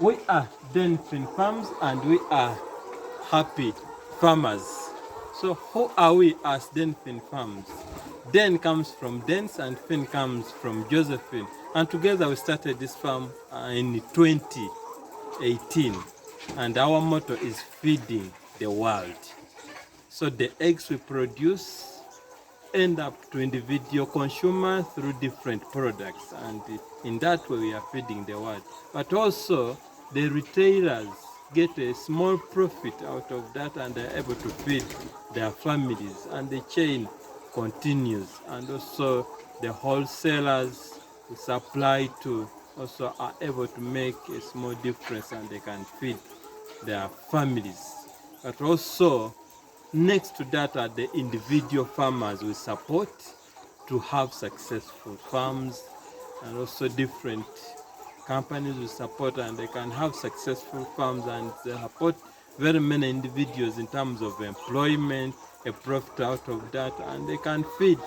We are Denfin Farms and we are happy farmers. So who are we as Denfin Farms? Den comes from Dens and Fin comes from Josephine. And together we started this farm in 2018. And our motto is feeding the world. So the eggs we produce end up to individual consumers through different products, and in that way we are feeding the world. But also the retailers get a small profit out of that and they're able to feed their families, and the chain continues. And also the wholesalers who supply to also are able to make a small difference and they can feed their families. But also next to that are the individual farmers we support to have successful farms, and also different companies we support and they can have successful farms, and they support very many individuals in terms of employment, a profit out of that, and they can feed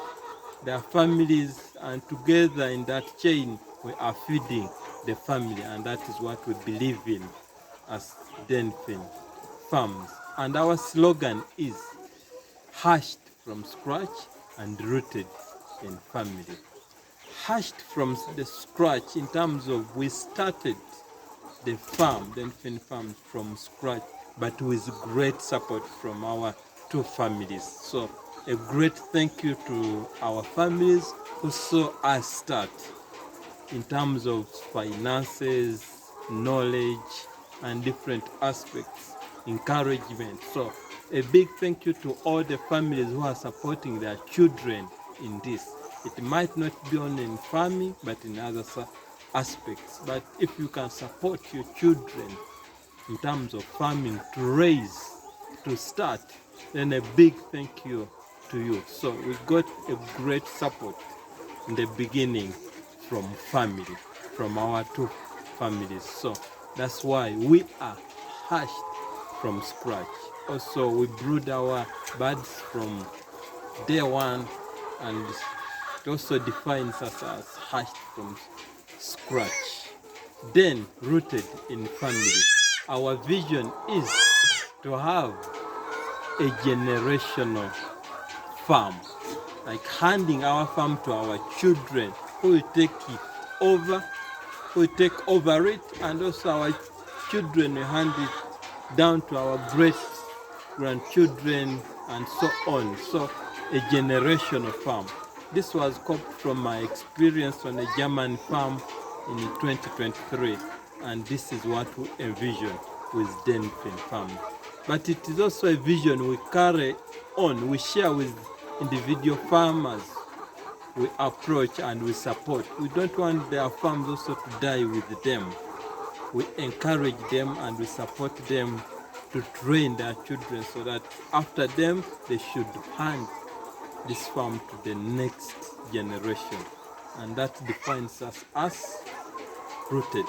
their families, and together in that chain we are feeding the family, and that is what we believe in as Denfin Farms. And our slogan is hatched from scratch and rooted in family. Hatched from the scratch in terms of we started the farm, Denfin Farm, from scratch, but with great support from our two families. So a great thank you to our families who saw us start in terms of finances, knowledge, and different aspects, encouragement. So a big thank you to all the families who are supporting their children in this. It might not be only in farming, but in other aspects. But if you can support your children in terms of farming to raise, to start, then a big thank you to you. So we got a great support in the beginning from family, from our two families. So that's why we are hatched from scratch. Also, we brood our birds from day one, and it also defines us as hatched from scratch. Then rooted in family. Our vision is to have a generational farm, like handing our farm to our children who will take it over, who will take over it, and also our children will hand it down to our great grandchildren and so on. So a generational farm. This was copied from my experience on a German farm in 2023, and this is what we envision with Denfin Farm. But it is also a vision we carry on, we share with individual farmers we approach and we support. We don't want their farms also to die with them. We encourage them and we support them to train their children so that after them they should hand this farm to the next generation. And that defines us as rooted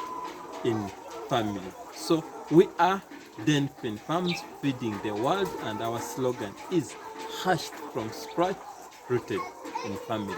in family. So we are Denfin Farms, feeding the world, and our slogan is hatched from scratch, rooted in family.